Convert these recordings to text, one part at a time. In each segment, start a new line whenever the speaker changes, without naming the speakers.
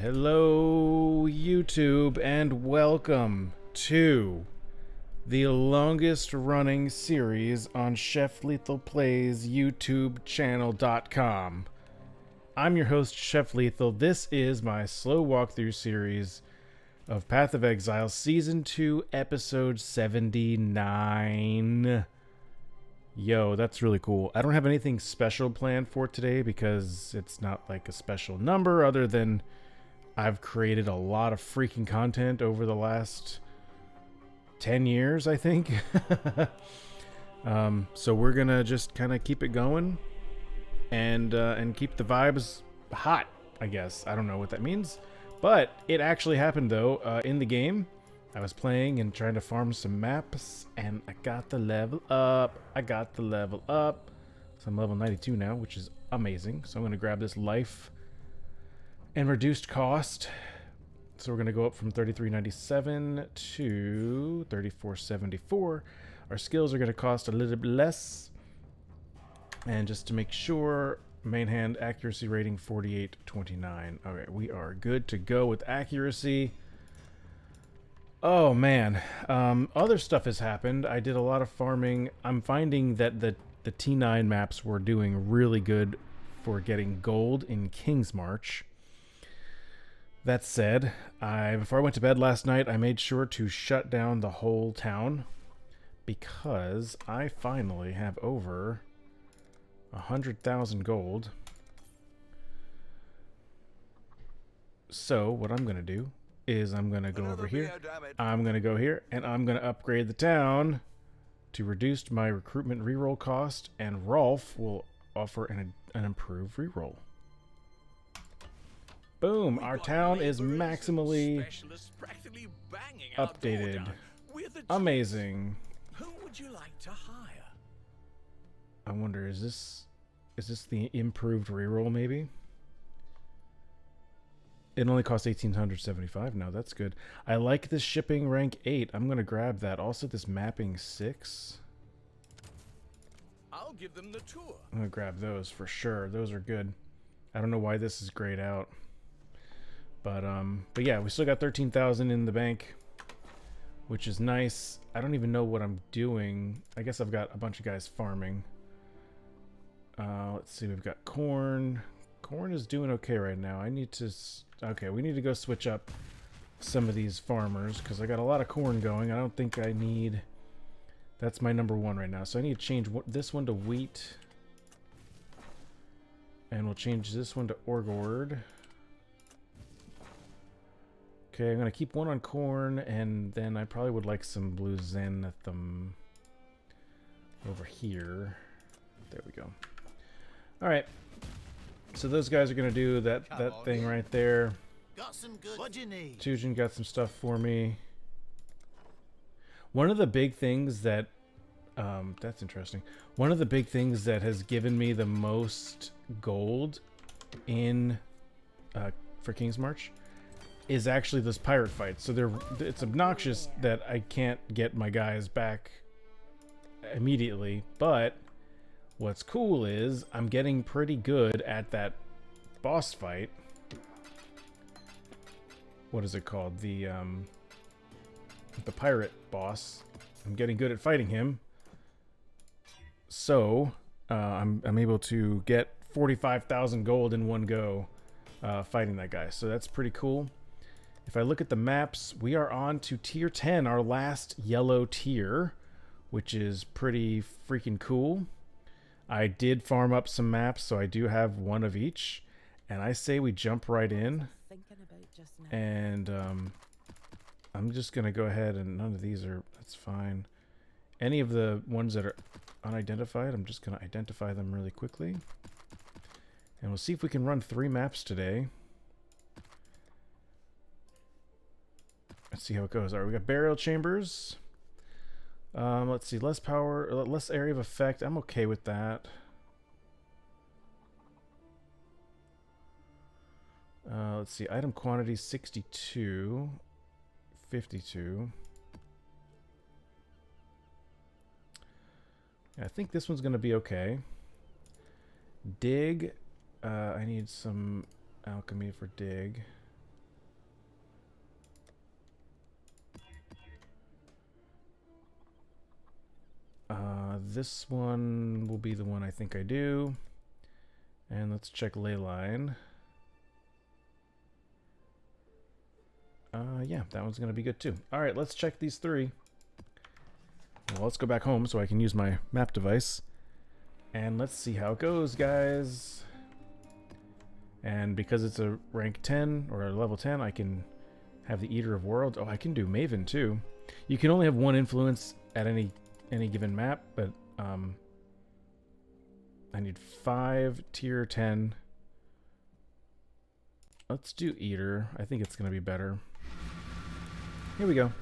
Hello, YouTube, and welcome to the longest running series on Chef Lethal Plays YouTube channel.com. I'm your host, Chef Lethal. This is my slow walkthrough series of Path of Exile, Season 2, Episode 79. Yo, that's really cool. I don't have anything special planned for today because it's not like a special number other than I've created a lot of freaking content over the last 10 years, I think. So we're gonna just kind of keep it going and keep the vibes hot, I guess. I don't know what that means, but it actually happened though. In the game, I was playing and trying to farm some maps, and I got the level up. So I'm level 92 now, which is amazing. So I'm gonna grab this life and reduced cost. So we're going to go up from 33.97 to 34.74. Our skills are going to cost a little bit less. And just to make sure, main hand accuracy rating 48.29. All right, we are good to go with accuracy. Oh man, other stuff has happened. I did a lot of farming. I'm finding that the T9 maps were doing really good for getting gold in King's March. That said, before I went to bed last night, I made sure to shut down the whole town because I finally have over 100,000 gold. So what I'm going to do is I'm going to go over here. I'm going to go here and I'm going to upgrade the town to reduce my recruitment reroll cost, and Rolf will offer an improved reroll. Boom, our town is maximally updated. Amazing.
Who would you like to hire?
I wonder, is this the improved reroll maybe? It only costs 1,875 now. That's good. I like this shipping rank 8. I'm going to grab that. Also this mapping 6.
I'll give them the tour.
I'm going to grab those for sure. Those are good. I don't know why this is grayed out. But yeah, we still got 13,000 in the bank, which is nice. I don't even know what I'm doing. I guess I've got a bunch of guys farming. Let's see, we've got corn. Corn is doing okay right now. I need to... Okay, we need to go switch up some of these farmers because I got a lot of corn going. I don't think I need... That's my number one right now. So I need to change this one to wheat. And we'll change this one to orgord. Okay, I'm going to keep one on corn, and then I probably would like some blue xanthan over here. There we go. All right. So those guys are going to do that thing right there.
Got some good. What do you need?
Tujin got some stuff for me. One of the big things that... that's interesting. One of the big things that has given me the most gold in for King's March is actually this pirate fight. So it's obnoxious that I can't get my guys back immediately, but what's cool is I'm getting pretty good at that boss fight. What is it called? The pirate boss. I'm getting good at fighting him. So I'm able to get 45,000 gold in one go fighting that guy. So that's pretty cool. If I look at the maps, we are on to tier 10, our last yellow tier, which is pretty freaking cool. I did farm up some maps, so I do have one of each. And I say we jump right in. And I'm just going to go ahead, and none of these are, that's fine. Any of the ones that are unidentified, I'm just going to identify them really quickly. And we'll see if we can run 3 maps today. Let's see how it goes. All right, we got burial chambers. Let's see, less power, less area of effect. I'm okay with that. Let's see, item quantity 62, 52. I think this one's going to be okay. Dig. I need some alchemy for dig. this one will be the one I think I do. And let's check ley line. Yeah, that one's going to be good too. All right, let's check these three. Well, let's go back home so I can use my map device. And let's see how it goes, guys. And because it's a rank 10 or a level 10, I can have the Eater of Worlds. Oh, I can do Maven too. You can only have one influence at any given map, but I need 5 tier 10. Let's do Eater. I think it's going to be better. Here we go.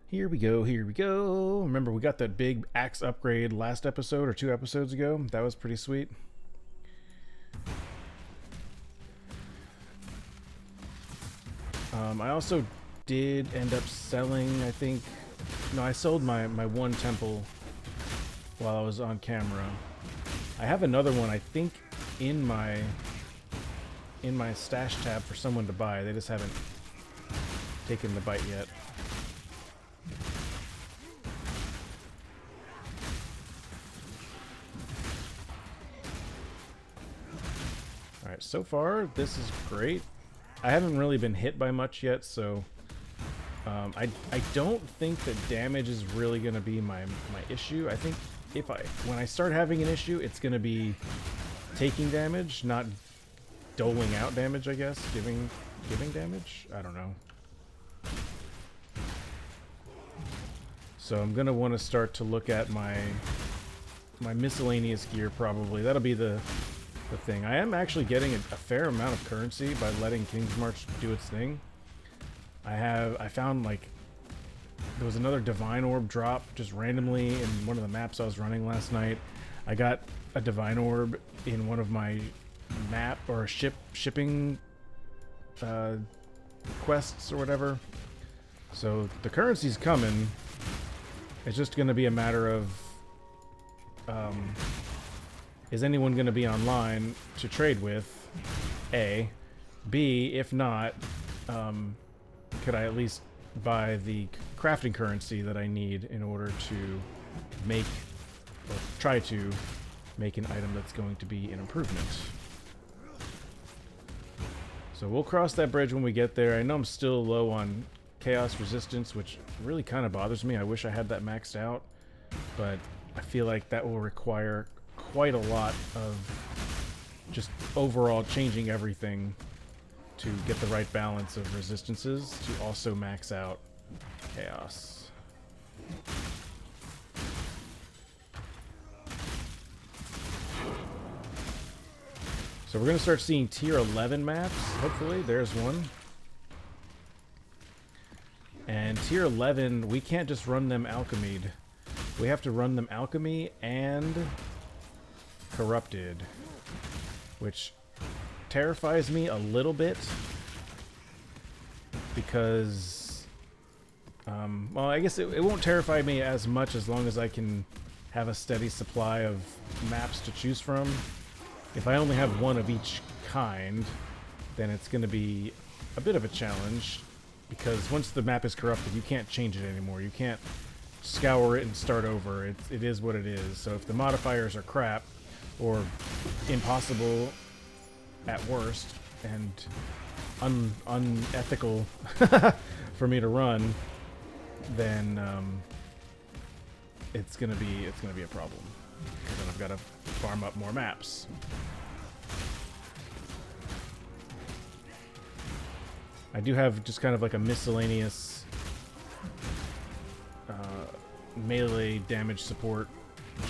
Here we go. Here we go. Remember, we got that big axe upgrade last episode or 2 episodes ago. That was pretty sweet. I also did end up selling, I think. No, I sold my one temple while I was on camera. I have another one, I think, in my stash tab for someone to buy. They just haven't taken the bite yet. Alright, so far this is great. I haven't really been hit by much yet, so I don't think that damage is really going to be my issue. I think when I start having an issue, it's going to be taking damage, not doling out damage, I guess. Giving damage? I don't know. So I'm going to want to start to look at my miscellaneous gear probably. That'll be the thing. I am actually getting a fair amount of currency by letting King's March do its thing. I found, like, there was another Divine Orb drop just randomly in one of the maps I was running last night. I got a Divine Orb in one of my map or shipping quests or whatever. So the currency's coming. It's just going to be a matter of is anyone going to be online to trade with? A. B, if not, could I at least buy the crafting currency that I need in order to make, or try to make an item that's going to be an improvement. So we'll cross that bridge when we get there. I know I'm still low on chaos resistance, which really kind of bothers me. I wish I had that maxed out, but I feel like that will require quite a lot of just overall changing everything to get the right balance of resistances to also max out chaos. So we're going to start seeing tier 11 maps, hopefully. There's one. And tier 11, we can't just run them alchemied. We have to run them alchemy and corrupted, which terrifies me a little bit because well, I guess it won't terrify me as much as long as I can have a steady supply of maps to choose from. If I only have one of each kind, then it's going to be a bit of a challenge, because once the map is corrupted, you can't change it anymore. You can't scour it and start over. It is what it is. So if the modifiers are crap or impossible at worst and unethical for me to run, then it's gonna be a problem, because then I've got to farm up more maps. I do have just kind of like a miscellaneous melee damage support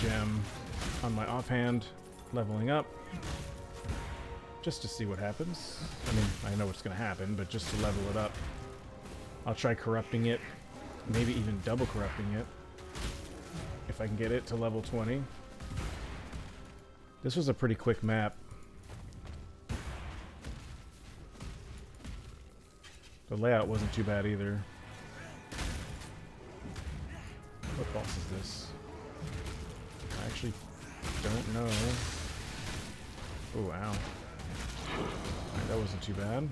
gem on my offhand, leveling up, just to see what happens. I mean, I know what's going to happen, but just to level it up. I'll try corrupting it, maybe even double corrupting it, if I can get it to level 20. This was a pretty quick map. The layout wasn't too bad either. What boss is this? I actually don't know. Oh, ow. Alright, that wasn't too bad.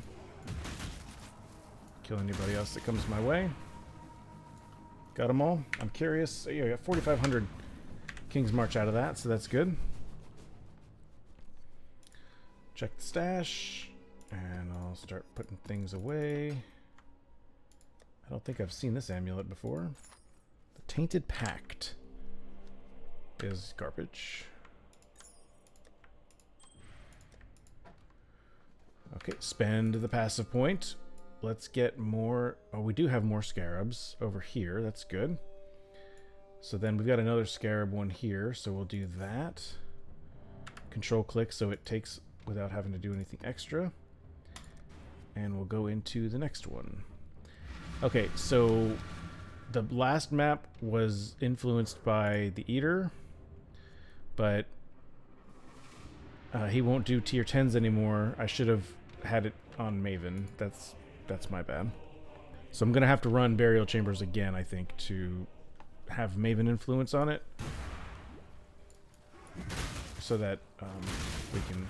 Kill anybody else that comes my way. Got them all. I'm curious. Yeah, I got 4,500 King's March out of that, so that's good. Check the stash, and I'll start putting things away. I don't think I've seen this amulet before. The Tainted Pact is garbage. Okay, spend the passive point. Let's get more. Oh, we do have more scarabs over here. That's good. So then we've got another scarab one here, so we'll do that. Control click so it takes without having to do anything extra. And we'll go into the next one. Okay, so the last map was influenced by the Eater, but he won't do tier 10s anymore. I should have had it on Maven. That's my bad. So I'm gonna have to run Burial Chambers again, I think, to have Maven influence on it, so that we can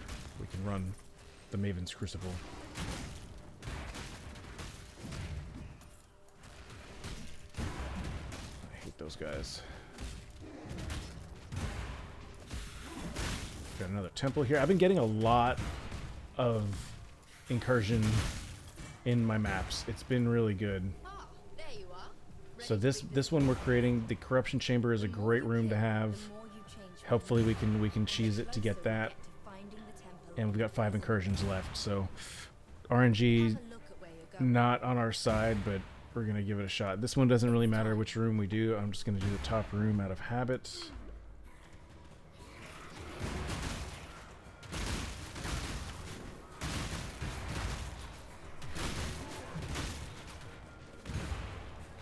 run the Maven's Crucible. I hate those guys. Got another temple here. I've been getting a lot of incursion in my maps. It's been really good. So this one we're creating, the Corruption Chamber, is a great room to have. Hopefully we can cheese it to get that. And we've got 5 incursions left, so RNG not on our side, but we're gonna give it a shot. This one doesn't really matter which room we do. I'm just gonna do the top room out of habit.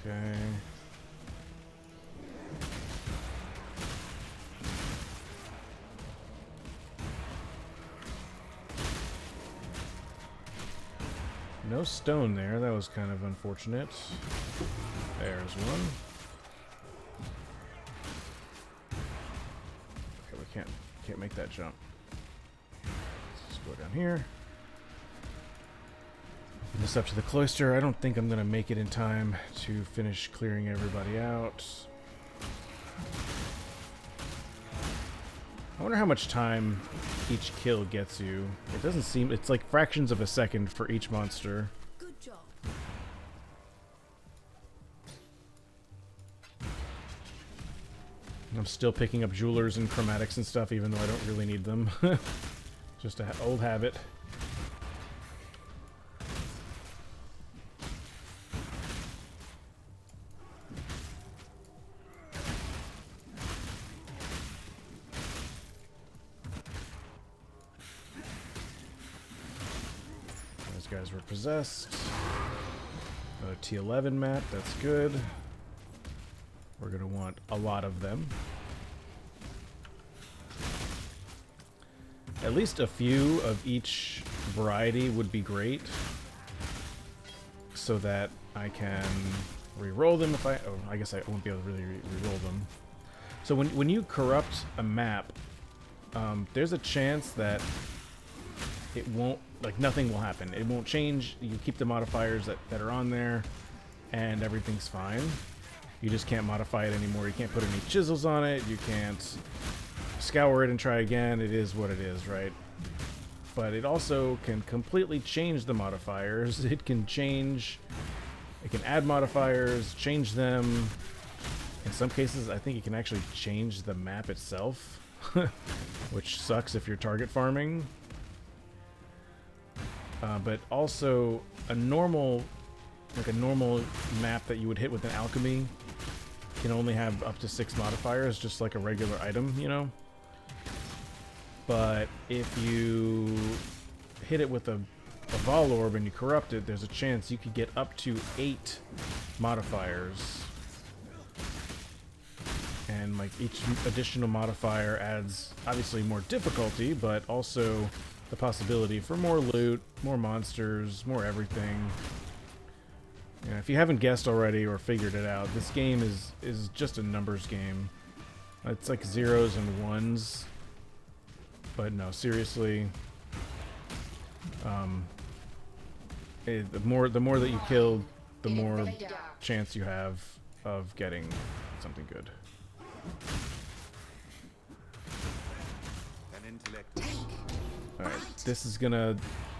Okay. No stone there. That was kind of unfortunate. There's one. Okay, we can't make that jump. Let's just go down here. This up to the cloister. I don't think I'm gonna make it in time to finish clearing everybody out. I wonder how much time each kill gets you. It doesn't seem... It's like fractions of a second for each monster.
Good job.
I'm still picking up jewelers and chromatics and stuff, even though I don't really need them. Just an old habit. Guys were possessed. Another T11 map, that's good. We're gonna want a lot of them. At least a few of each variety would be great, so that I can re-roll them if I... Oh, I guess I won't be able to really re-roll them. So when you corrupt a map, there's a chance that it won't, like, nothing will happen. It won't change. You keep the modifiers that are on there, and everything's fine. You just can't modify it anymore. You can't put any chisels on it. You can't scour it and try again. It is what it is, right? But it also can completely change the modifiers. It can add modifiers, change them. In some cases, I think it can actually change the map itself, which sucks if you're target farming. But also a normal map that you would hit with an alchemy can only have up to 6 modifiers, just like a regular item, you know? But if you hit it with a Vol Orb and you corrupt it, there's a chance you could get up to 8 modifiers. And like each additional modifier adds obviously more difficulty, but also the possibility for more loot, more monsters, more everything. You know, if you haven't guessed already or figured it out, this game is just a numbers game. It's like zeros and ones. But no, seriously. The more that you kill, the more chance you have of getting something good.
intellect.
Alright, this is gonna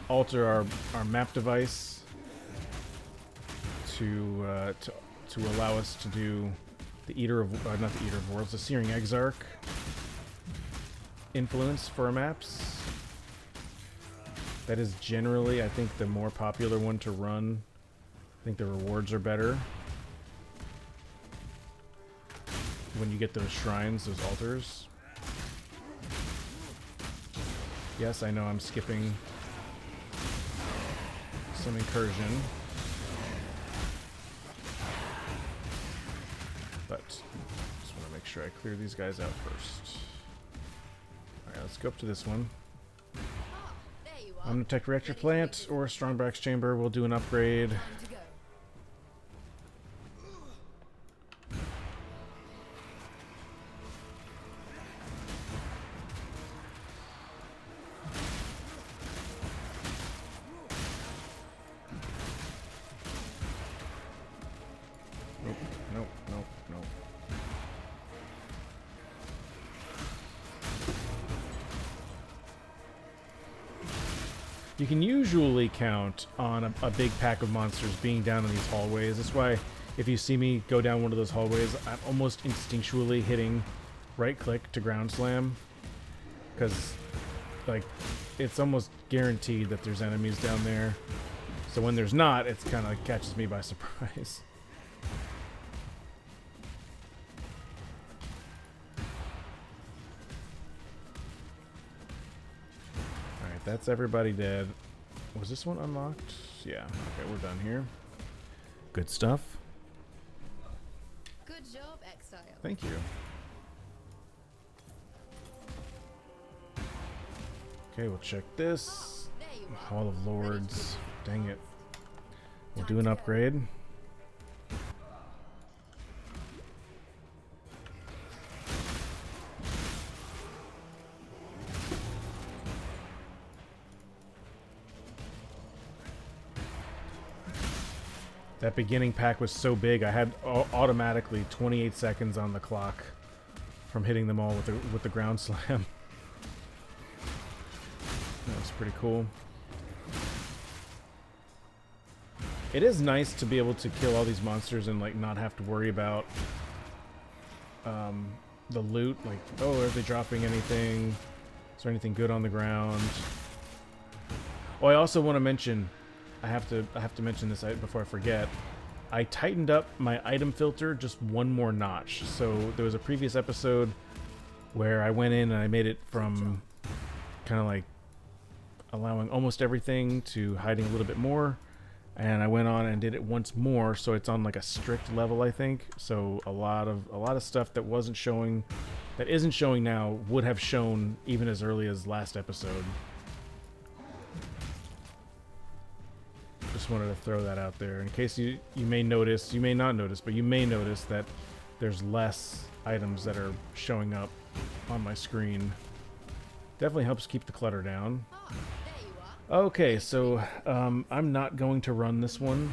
alter our map device to allow us to do the Eater of not the Eater of Worlds, the Searing Exarch influence for our maps. That is generally, I think, the more popular one to run. I think the rewards are better when you get those shrines, those altars. Yes, I know I'm skipping some incursion, but just want to make sure I clear these guys out first. Alright, let's go up to this one. Omnitech Reactor Plant or Strongback's Chamber. We'll do an upgrade. Nope, nope, nope, nope. You can usually count on a big pack of monsters being down in these hallways. That's why if you see me go down one of those hallways, I'm almost instinctually hitting right click to ground slam. Because, like, it's almost guaranteed that there's enemies down there. So when there's not, it kind of catches me by surprise. That's everybody dead. Was this one unlocked? Yeah. Okay, we're done here. Good stuff.
Good job, Exile.
Thank you. Okay, we'll check this.
There you are.
Hall of Lords. Dang it. We'll do an upgrade. That beginning pack was so big, I had automatically 28 seconds on the clock from hitting them all with the ground slam. That was pretty cool. It is nice to be able to kill all these monsters and like not have to worry about the loot. Like, oh, are they dropping anything? Is there anything good on the ground? Oh, I also want to mention. I have to mention this before I forget. I tightened up my item filter just one more notch. So there was a previous episode where I went in and I made it from kind of like allowing almost everything to hiding a little bit more, and I went on and did it once more, so it's on like a strict level, I think. So a lot of stuff that wasn't showing, that isn't showing now, would have shown even as early as last episode. Just wanted to throw that out there in case you may notice, you may not notice, but you may notice that there's less items that are showing up on my screen. Definitely helps keep the clutter down.
Ah, there you are.
Okay, so I'm not going to run this one,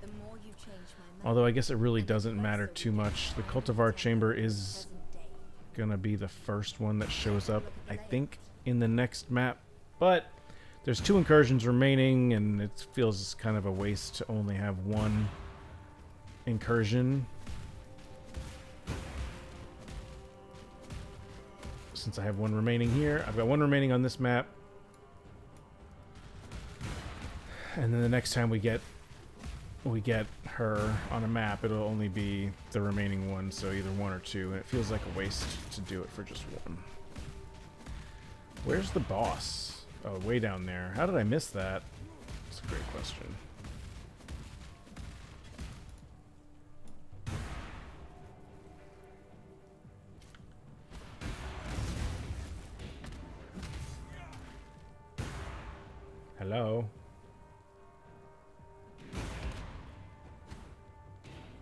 The more you change my mind,
although I guess it really doesn't matter too much. The Cultivar Chamber is
present day.
gonna be the first one that shows up, I think, in the next map, but there's 2 incursions remaining, and it feels kind of a waste to only have 1 incursion. Since I have 1 remaining here, I've got 1 remaining on this map. And then the next time we get her on a map, it'll only be the remaining one, so either 1 or 2, and it feels like a waste to do it for just 1. Where's the boss? Oh, way down there. How did I miss that? That's a great question. Hello?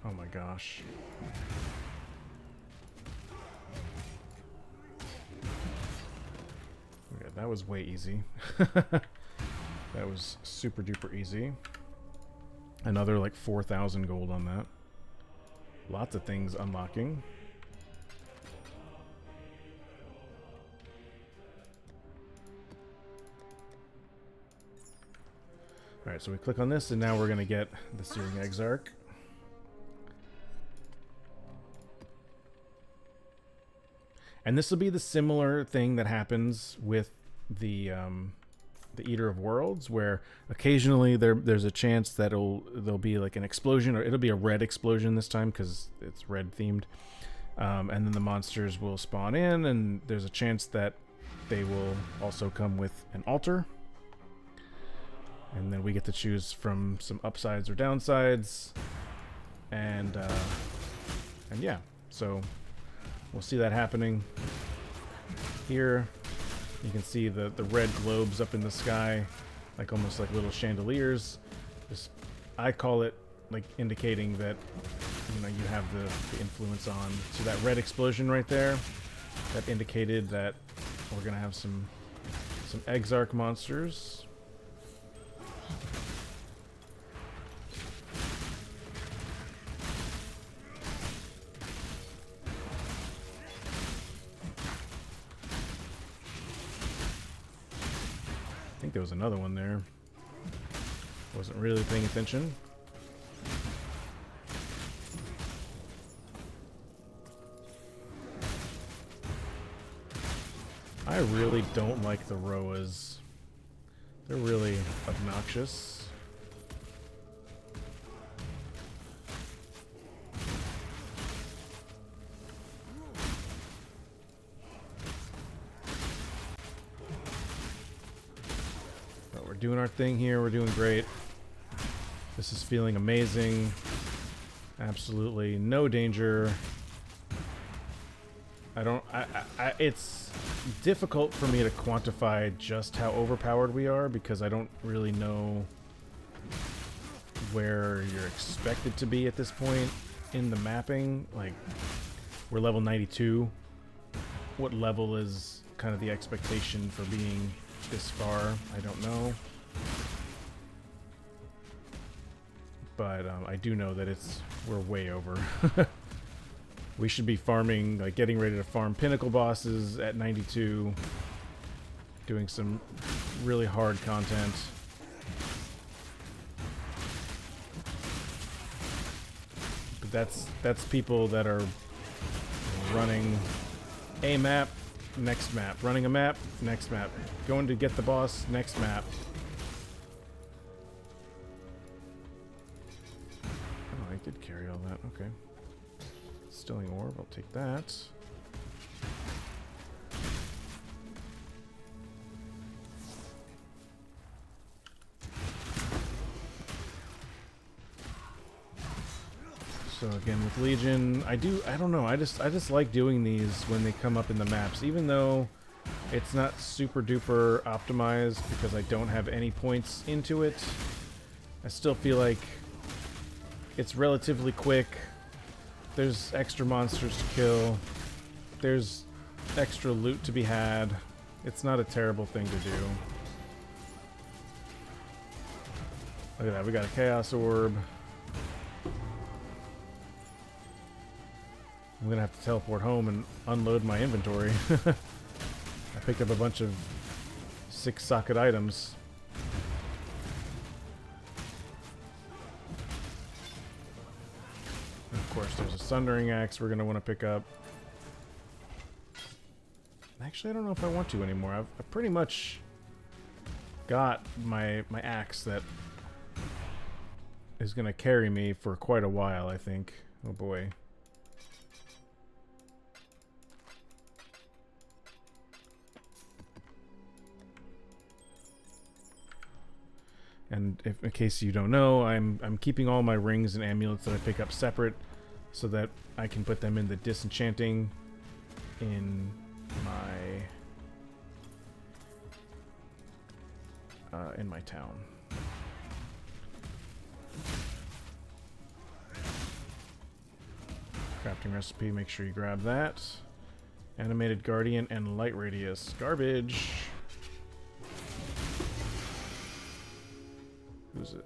Oh my gosh. Okay, that was way easy. That was super duper easy. Another like 4,000 gold on that. Lots of things unlocking. Alright, so we click on this, and now we're going to get the Searing Exarch. And this will be the similar thing that happens with the Eater of Worlds, where occasionally there's a chance that there'll be like an explosion, or it'll be a red explosion this time because it's red themed. And then the monsters will spawn in, and there's a chance that they will also come with an altar. And then we get to choose from some upsides or downsides. And yeah, so we'll see that happening here. You can see the red globes up in the sky, like almost like little chandeliers. I call it like indicating that, you know, you have the influence on. So that red explosion right there, that indicated that we're gonna have some Exarch monsters. I think there was another one there. Wasn't really paying attention. I really don't like the Roas. They're really obnoxious. But we're doing our thing here. We're doing great. This is feeling amazing. Absolutely no danger. It's difficult for me to quantify just how overpowered we are because I don't really know where you're expected to be at this point in the mapping. Like, we're level 92. What level is kind of the expectation for being this far? I don't know. But I do know that we're way over. We should be farming, like getting ready to farm pinnacle bosses at 92, doing some really hard content. But that's people that are running a map, next map, running a map, next map, going to get the boss, next map. Oh, I did carry all that, okay. Stilling orb, I'll take that. So again with Legion, I don't know, I just like doing these when they come up in the maps, even though it's not super duper optimized because I don't have any points into it. I still feel like it's relatively quick. There's extra monsters to kill. There's extra loot to be had. It's not a terrible thing to do. Look at that, we got a Chaos Orb. I'm gonna have to teleport home and unload my inventory. I picked up a bunch of 6-socket items. Of course, there's a Sundering Axe we're going to want to pick up. Actually, I don't know if I want to anymore. I've pretty much got my axe that is going to carry me for quite a while, I think. Oh boy. And if, in case you don't know, I'm keeping all my rings and amulets that I pick up separate, so that I can put them in the disenchanting in my town. Crafting recipe, make sure you grab that. Animated Guardian and Light Radius. Garbage. Who's it?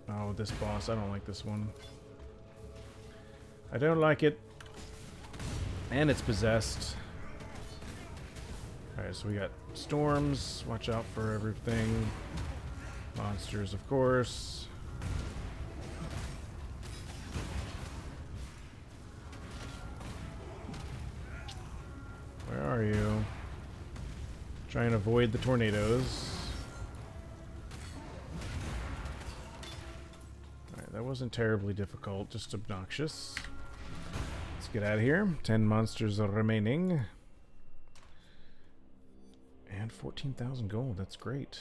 Oh, this boss. I don't like this one. I don't like it. And it's possessed. Alright, so we got storms. Watch out for everything. Monsters, of course. Where are you? Try and avoid the tornadoes. Alright, that wasn't terribly difficult, just obnoxious. Let's get out of here. 10 monsters remaining. And 14,000 gold, that's great.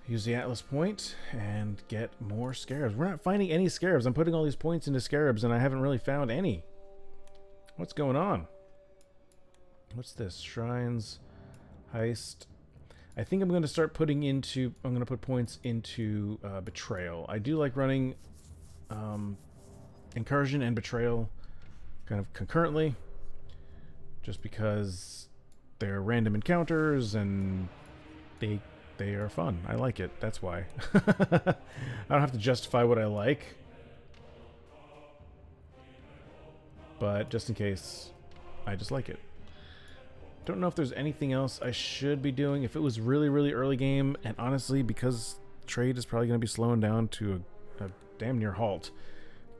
Use the Atlas point and get more scarabs. We're not finding any scarabs. I'm putting all these points into scarabs and I haven't really found any. What's going on? What's this? Shrines, heist. I think I'm going to start putting into... I'm going to put points into betrayal. I do like running incursion and betrayal kind of concurrently. Just because they're random encounters and they are fun. I like it. That's why. I don't have to justify what I like. But just in case, I just like it. Don't know if there's anything else I should be doing. If it was really, really early game, and honestly, because trade is probably going to be slowing down to a damn near halt,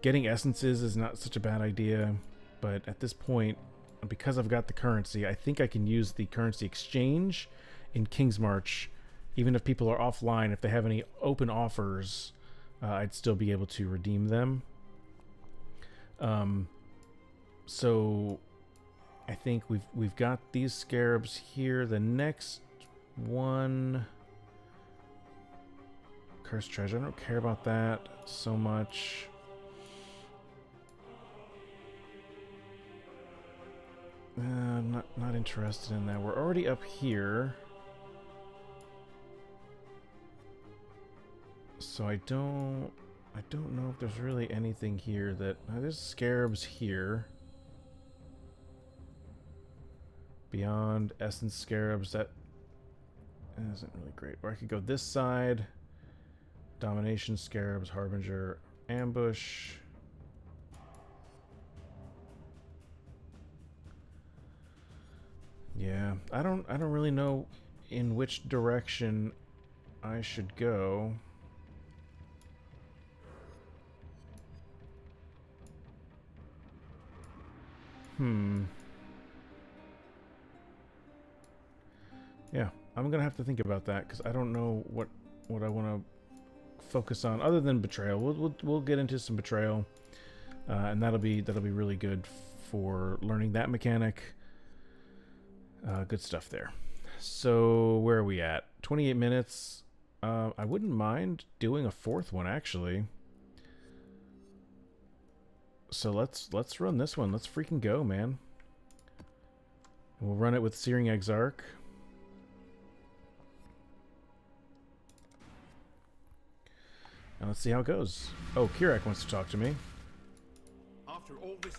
getting essences is not such a bad idea. But at this point, because I've got the currency, I think I can use the currency exchange in King's March. Even if people are offline, if they have any open offers, I'd still be able to redeem them. So I think we've got these scarabs here. The next one, cursed treasure. I don't care about that so much. Not interested in that. We're already up here. So I don't know if there's really anything here that... there's scarabs here. Beyond essence scarabs, that isn't really great. Or I could go this side. Domination scarabs, harbinger, ambush. Yeah, I don't really know in which direction I should go. Yeah, I'm gonna have to think about that because I don't know what I want to focus on other than betrayal. We'll get into some betrayal, and that'll be really good for learning that mechanic. Good stuff there. So where are we at? 28 minutes. I wouldn't mind doing a fourth one actually. So let's run this one. Let's freaking go, man. And we'll run it with Searing Exarch. And let's see how it goes. Oh, Kirak wants to talk to me.
After all this,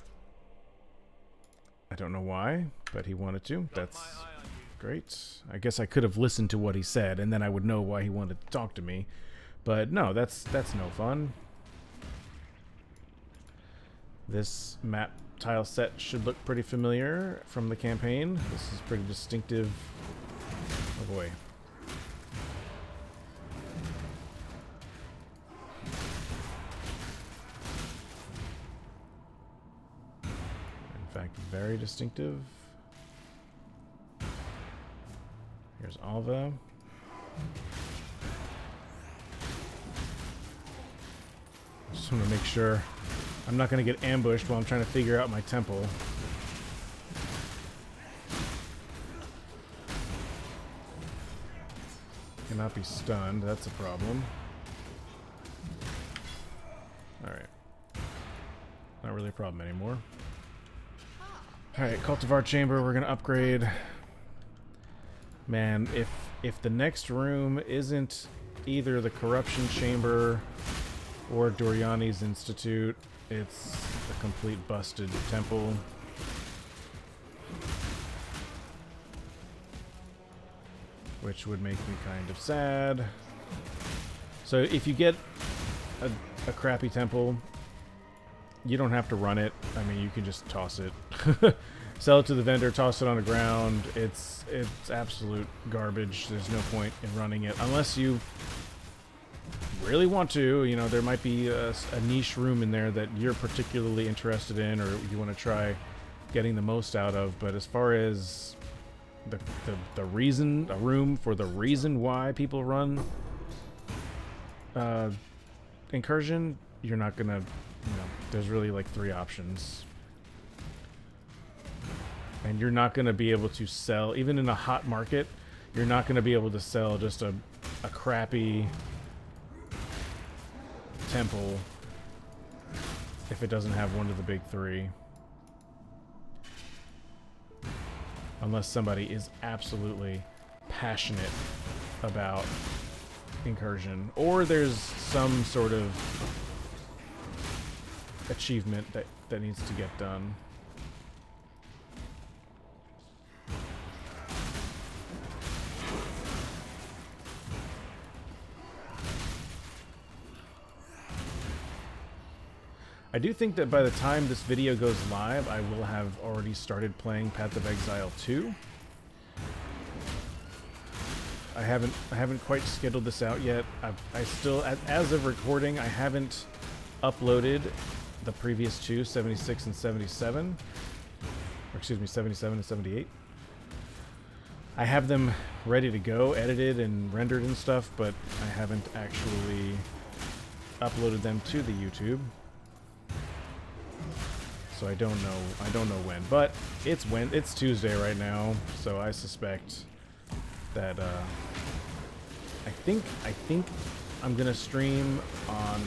I don't know why, but he wanted to. That's great. I guess I could have listened to what he said, and then I would know why he wanted to talk to me. But no, that's no fun. This map tile set should look pretty familiar from the campaign. This is pretty distinctive. Oh boy. In fact, very distinctive. Here's Alva. Just want to make sure I'm not going to get ambushed while I'm trying to figure out my temple. Cannot be stunned, that's a problem. Alright. Not really a problem anymore. Alright, Cultivar Chamber, we're going to upgrade. Man, if the next room isn't either the Corruption Chamber or Doriani's Institute, it's a complete busted temple. Which would make me kind of sad. So if you get a crappy temple, you don't have to run it. I mean, you can just toss it. sell it to the vendor, toss it on the ground. It's absolute garbage. There's no point in running it unless you really want to. You know, there might be a niche room in there that you're particularly interested in, or you want to try getting the most out of. But as far as the reason, a room for the reason why people run Incursion, you're not gonna, you know, there's really like 3 options. And you're not gonna be able to sell, even in a hot market, you're not gonna be able to sell just a crappy temple if it doesn't have one of the big 3. Unless somebody is absolutely passionate about Incursion, or there's some sort of achievement that needs to get done. I do think that by the time this video goes live, I will have already started playing Path of Exile 2. I haven't quite scheduled this out yet. I still, as of recording, I haven't uploaded the previous 2, 76 and 77. Or excuse me, 77 and 78. I have them ready to go, edited and rendered and stuff, but I haven't actually uploaded them to the YouTube. So I don't know when, but it's Tuesday right now, so I suspect that I think I'm gonna stream on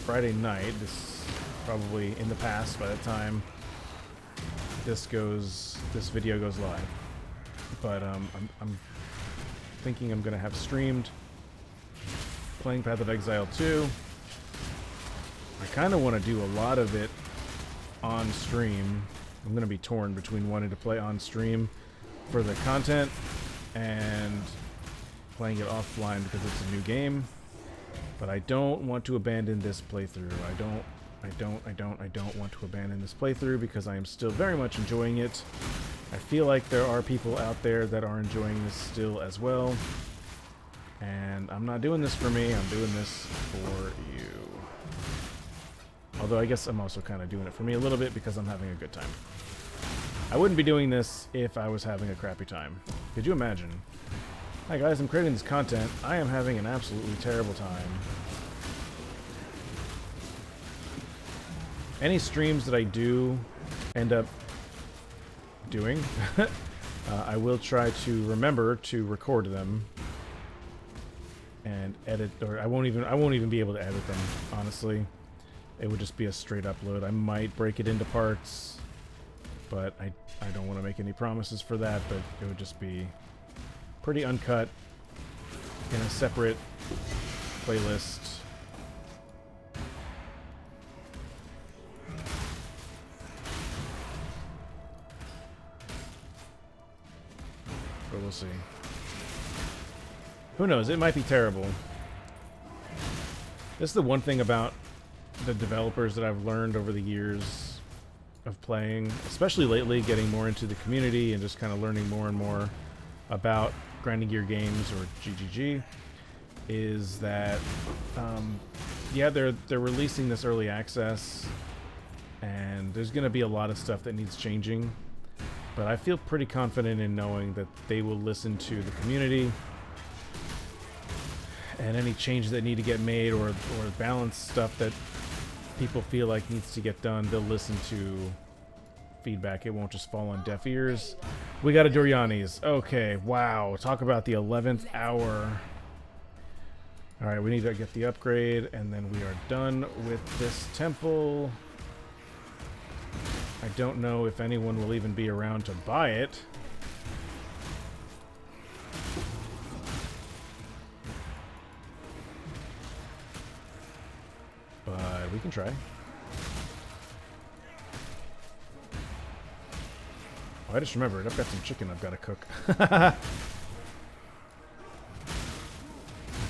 Friday night. This is probably in the past by the time this video goes live. But I'm thinking I'm gonna have streamed playing Path of Exile 2. I kind of want to do a lot of it on stream. I'm going to be torn between wanting to play on stream for the content and playing it offline because it's a new game. But I don't want to abandon this playthrough. I don't want to abandon this playthrough because I am still very much enjoying it. I feel like there are people out there that are enjoying this still as well. And I'm not doing this for me, I'm doing this for you. Although I guess I'm also kind of doing it for me a little bit because I'm having a good time. I wouldn't be doing this if I was having a crappy time. Could you imagine? Hi guys, I'm creating this content. I am having an absolutely terrible time. Any streams that I do end up doing, I will try to remember to record them and edit, or I won't even be able to edit them, honestly. It would just be a straight upload. I might break it into parts, but I don't want to make any promises for that, but it would just be pretty uncut in a separate playlist. But we'll see. Who knows? It might be terrible. This is the one thing about the developers that I've learned over the years of playing, especially lately, getting more into the community and just kind of learning more and more about Grinding Gear Games, or GGG, is that yeah, they're releasing this early access and there's going to be a lot of stuff that needs changing, but I feel pretty confident in knowing that they will listen to the community, and any changes that need to get made or balance stuff that people feel like needs to get done, they'll listen to feedback. It won't just fall on deaf ears. We got a Doriani's. Okay, wow. Talk about the 11th hour. Alright, we need to get the upgrade, and then we are done with this temple. I don't know if anyone will even be around to buy it. But we can try. Oh, I just remembered. I've got some chicken I've got to cook. I've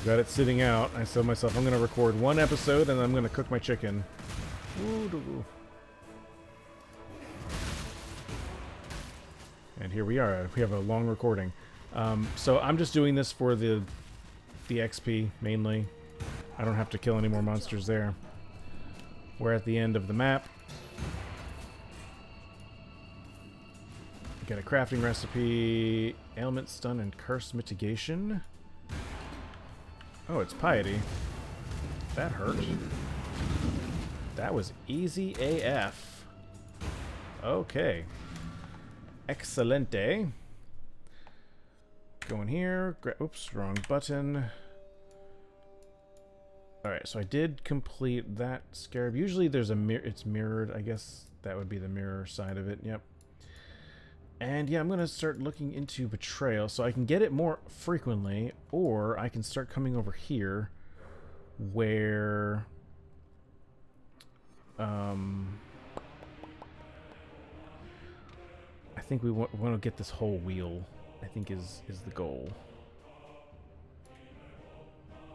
got it sitting out. I told myself I'm going to record one episode and I'm going to cook my chicken. Ooh. And here we are. We have a long recording. So I'm just doing this for the XP, mainly. I don't have to kill any more monsters there. We're at the end of the map. Got a crafting recipe, ailment, stun, and curse mitigation. Oh, it's piety. That hurt. That was easy AF. Okay. Excelente. Go in here. Oops, wrong button. Alright, so I did complete that scarab. Usually there's a mirror. It's mirrored. I guess that would be the mirror side of it. Yep. And yeah, I'm going to start looking into betrayal so I can get it more frequently, or I can start coming over here where I think we want to get this whole wheel, I think is the goal.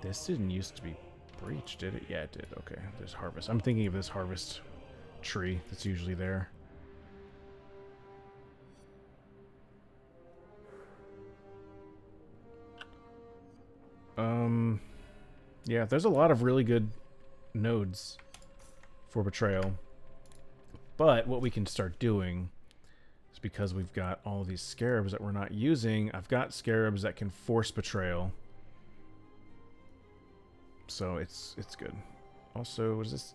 This didn't used to be breached, did it? Yeah, it did. Okay, there's harvest. I'm thinking of this harvest tree that's usually there. Yeah, there's a lot of really good nodes for betrayal. But what we can start doing is, because we've got all these scarabs that we're not using, I've got scarabs that can force betrayal. So it's good. Also, what is this?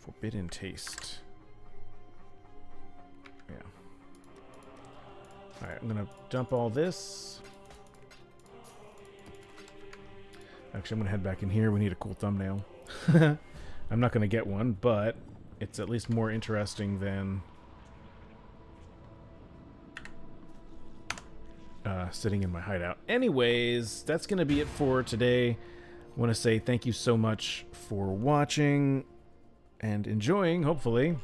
Forbidden taste. Yeah. Alright, I'm gonna dump all this. Actually, I'm going to head back in here. We need a cool thumbnail. I'm not going to get one, but it's at least more interesting than sitting in my hideout. Anyways, that's going to be it for today. I want to say thank you so much for watching and enjoying, hopefully.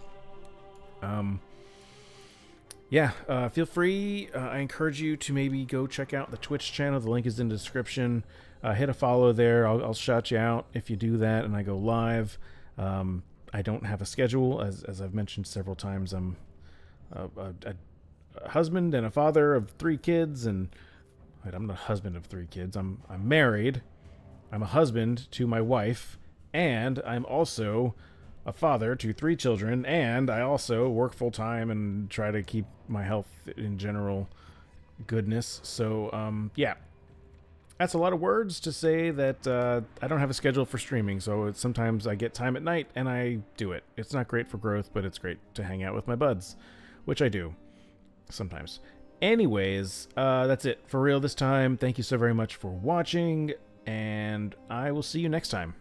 Yeah, feel free. I encourage you to maybe go check out the Twitch channel. The link is in the description. Hit a follow there. I'll shout you out if you do that and I go live. I don't have a schedule, as I've mentioned several times. I'm a husband and a father of 3 kids, and wait, I'm not a husband of 3 kids. I'm married. I'm a husband to my wife, and I'm also a father to 3 children, and I also work full time and try to keep my health in general goodness. So yeah. That's a lot of words to say that I don't have a schedule for streaming, so sometimes I get time at night and I do it. It's not great for growth, but it's great to hang out with my buds, which I do sometimes. Anyways, that's it for real this time. Thank you so very much for watching, and I will see you next time.